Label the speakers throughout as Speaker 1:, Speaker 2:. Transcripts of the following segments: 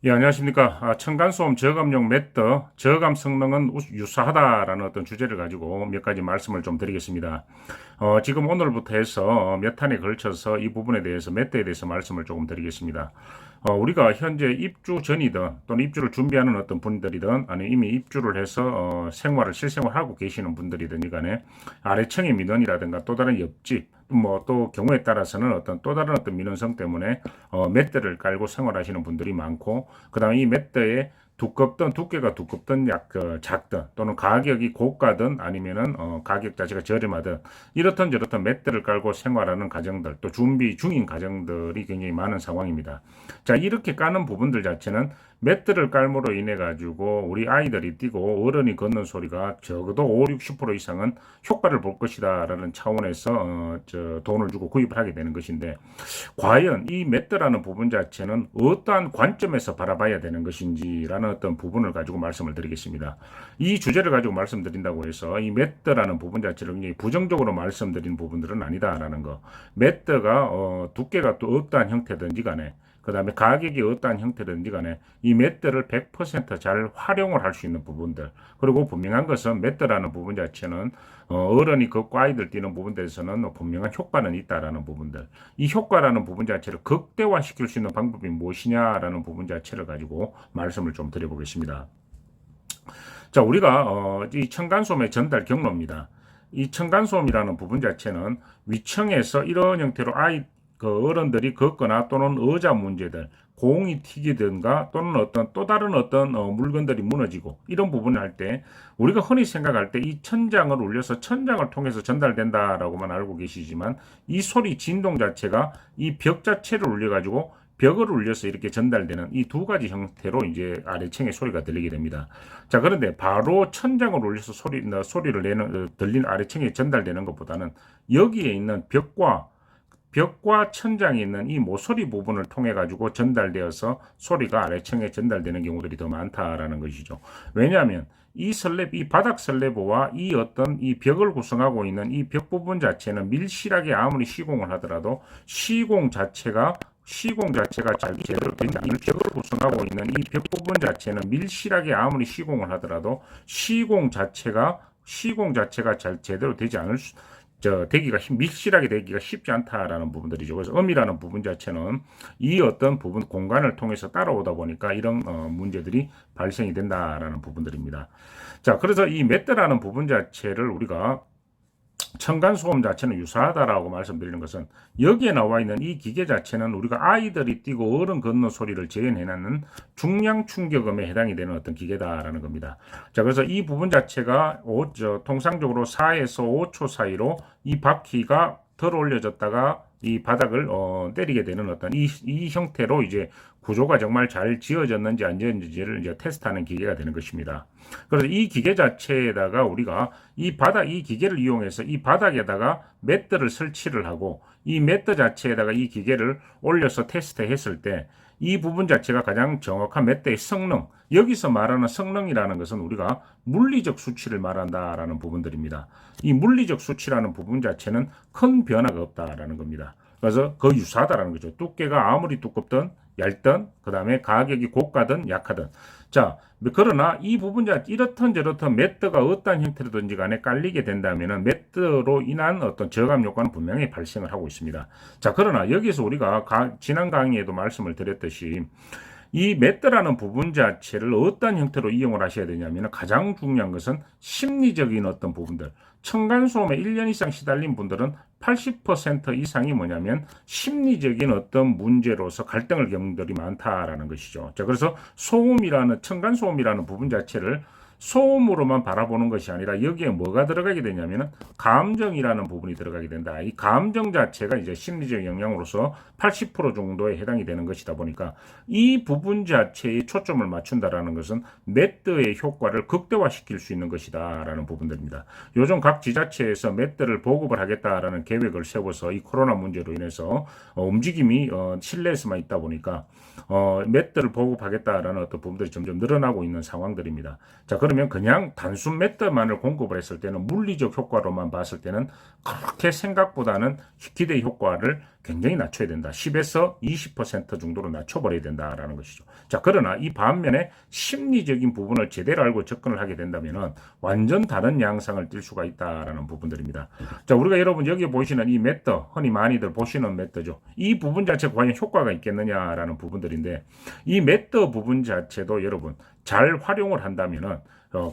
Speaker 1: 예, 안녕하십니까. 층간소음 저감용 매트, 저감 성능은 유사하다라는 어떤 주제를 가지고 몇 가지 말씀을 좀 드리겠습니다. 지금 오늘부터 해서 몇 탄에 걸쳐서 이 부분에 대해서 매트에 대해서 말씀을 조금 드리겠습니다. 우리가 현재 입주 전이든 또는 입주를 준비하는 어떤 분들이든 아니면 이미 입주를 해서 생활을 실생활하고 계시는 분들이든 간에 아래층의 민원이라든가 또 다른 옆집 뭐 또 경우에 따라서는 어떤 또 다른 어떤 민원성 때문에 맷대를 깔고 생활하시는 분들이 많고 그다음에 이 맷대에 두께가 두껍든 작든 또는 가격이 고가든 아니면은 가격 자체가 저렴하든 이렇든 저렇든 맷대를 깔고 생활하는 가정들 또 준비 중인 가정들이 굉장히 많은 상황입니다. 자, 이렇게 까는 부분들 자체는 매트를 깔므로 인해 가지고 우리 아이들이 뛰고 어른이 걷는 소리가 적어도 5, 60% 이상은 효과를 볼 것이다라는 차원에서 돈을 주고 구입을 하게 되는 것인데 과연 이 매트라는 부분 자체는 어떠한 관점에서 바라봐야 되는 것인지라는 어떤 부분을 가지고 말씀을 드리겠습니다. 이 주제를 가지고 말씀드린다고 해서 이 매트라는 부분 자체를 굉장히 부정적으로 말씀드린 부분들은 아니다라는 거. 매트가 두께가 또 어떠한 형태든지 간에 그 다음에 가격이 어떠한 형태든지 간에 이 맷들을 100%잘 활용을 할 수 있는 부분들 그리고 분명한 것은 맷들라는 부분 자체는 어른이 걷고 아이들 뛰는 부분들에서는 분명한 효과는 있다라는 부분들 이 효과라는 부분 자체를 극대화시킬 수 있는 방법이 무엇이냐라는 부분 자체를 가지고 말씀을 좀 드려보겠습니다. 자, 우리가 이 층간소음의 전달 경로입니다. 이 층간소음이라는 부분 자체는 위층에서 이런 형태로 그 어른들이 걷거나 또는 의자 문제들, 공이 튀기든가 또는 어떤 또 다른 어떤 물건들이 무너지고 이런 부분을 할 때 우리가 흔히 생각할 때 이 천장을 울려서 천장을 통해서 전달된다라고만 알고 계시지만 이 소리 진동 자체가 이 벽 자체를 울려가지고 벽을 울려서 이렇게 전달되는 이 두 가지 형태로 이제 아래층의 소리가 들리게 됩니다. 자, 그런데 바로 천장을 울려서 소리를 들리는 아래층에 전달되는 것보다는 여기에 있는 벽과 천장에 있는 이 모서리 부분을 통해 가지고 전달되어서 소리가 아래층에 전달되는 경우들이 더 많다라는 것이죠. 왜냐하면 이 바닥 슬래브와 이 어떤 이 벽을 구성하고 있는 이 벽 부분 자체는 밀실하게 아무리 시공을 하더라도 시공 자체가 잘 제대로 된다. 이 벽을 구성하고 있는 이 벽 부분 자체는 밀실하게 아무리 시공을 하더라도 시공 자체가 잘 제대로 되지 않을 밀실하게 되기가 쉽지 않다라는 부분들이죠. 그래서 음이라는 부분 자체는 이 어떤 부분 공간을 통해서 따라오다 보니까 이런 문제들이 발생이 된다라는 부분들입니다. 자, 그래서 이 맷대라는 부분 자체를 우리가 층간소음 자체는 유사하다라고 말씀드리는 것은 여기에 나와 있는 이 기계 자체는 우리가 아이들이 뛰고 어른 걷는 소리를 재현해내는 중량 충격음에 해당이 되는 어떤 기계다라는 겁니다. 자, 그래서 이 부분 자체가 통상적으로 4에서 5초 사이로 이 바퀴가 덜 올려졌다가 이 바닥을 때리게 되는 어떤 이 형태로 이제 구조가 정말 잘 지어졌는지 안 지어졌는지를 이제 테스트하는 기계가 되는 것입니다. 그래서 이 기계 자체에다가 우리가 이 기계를 이용해서 이 바닥에다가 매트를 설치를 하고 이 매트 자체에다가 이 기계를 올려서 테스트했을 때 이 부분 자체가 가장 정확한 매트의 성능, 여기서 말하는 성능이라는 것은 우리가 물리적 수치를 말한다라는 부분들입니다. 이 물리적 수치라는 부분 자체는 큰 변화가 없다라는 겁니다. 그래서 거의 유사하다라는 거죠. 두께가 아무리 두껍든 얇든 그 다음에 가격이 고가든 약하든 자, 그러나 이 부분 이렇든 저렇든 매트가 어떤 형태로든지 간에 깔리게 된다면은 매트로 인한 어떤 저감 효과는 분명히 발생을 하고 있습니다. 자, 그러나 여기서 우리가 지난 강의에도 말씀을 드렸듯이 이 매트라는 부분 자체를 어떤 형태로 이용을 하셔야 되냐면 가장 중요한 것은 심리적인 어떤 부분들. 층간소음에 1년 이상 시달린 분들은 80% 이상이 뭐냐면 심리적인 어떤 문제로서 갈등을 겪는 분들이 많다라는 것이죠. 자, 그래서 층간소음이라는 부분 자체를 소음으로만 바라보는 것이 아니라 여기에 뭐가 들어가게 되냐면 감정이라는 부분이 들어가게 된다. 이 감정 자체가 이제 심리적 영향으로서 80% 정도에 해당이 되는 것이다 보니까 이 부분 자체에 초점을 맞춘다라는 것은 매트의 효과를 극대화시킬 수 있는 것이다라는 부분들입니다. 요즘 각 지자체에서 매트를 보급을 하겠다라는 계획을 세워서 이 코로나 문제로 인해서 움직임이 실내에서만 있다 보니까 매트를 보급하겠다라는 어떤 부분들이 점점 늘어나고 있는 상황들입니다. 자, 그러면 그냥 단순 매트만을 공급을 했을 때는 물리적 효과로만 봤을 때는 그렇게 생각보다는 기대 효과를 굉장히 낮춰야 된다. 10에서 20% 정도로 낮춰버려야 된다라는 것이죠. 자, 그러나 이 반면에 심리적인 부분을 제대로 알고 접근을 하게 된다면은 완전 다른 양상을 띌 수가 있다라는 부분들입니다. 자, 우리가 여러분 여기 보시는 이 매터, 흔히 많이들 보시는 매터죠. 이 부분 자체가 과연 효과가 있겠느냐라는 부분들인데, 이 매터 부분 자체도 여러분 잘 활용을 한다면은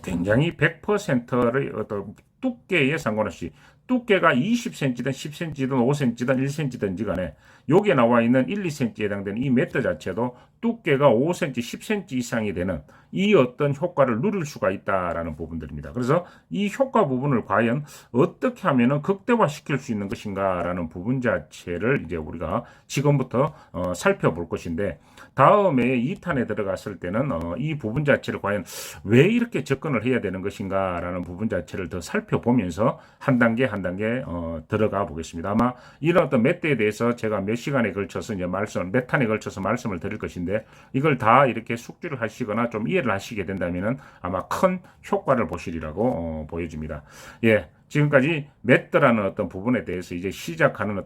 Speaker 1: 굉장히 100%의 어떤 두께에 상관없이 두께가 20cm든 10cm든 5cm든 1cm든지 간에 여기에 나와 있는 1, 2cm에 해당되는 이 매트 자체도 두께가 5cm, 10cm 이상이 되는 이 어떤 효과를 누릴 수가 있다라는 부분들입니다. 그래서 이 효과 부분을 과연 어떻게 하면은 극대화시킬 수 있는 것인가라는 부분 자체를 이제 우리가 지금부터 살펴볼 것인데, 다음에 2탄에 들어갔을 때는 이 부분 자체를 과연 왜 이렇게 접근을 해야 되는 것인가라는 부분 자체를 더 살펴보면서 한 단계 한 단계 들어가 보겠습니다. 아마 이런 어떤 몇 대에 대해서 제가 몇 시간에 걸쳐서 이제 몇 탄에 걸쳐서 말씀을 드릴 것인데, 이걸 다 이렇게 숙지를 하시거나 좀 이해를 하시게 된다면은 아마 큰 효과를 보시리라고 보여집니다. 예, 지금까지 몇 대라는 어떤 부분에 대해서 이제 시작하는 어떤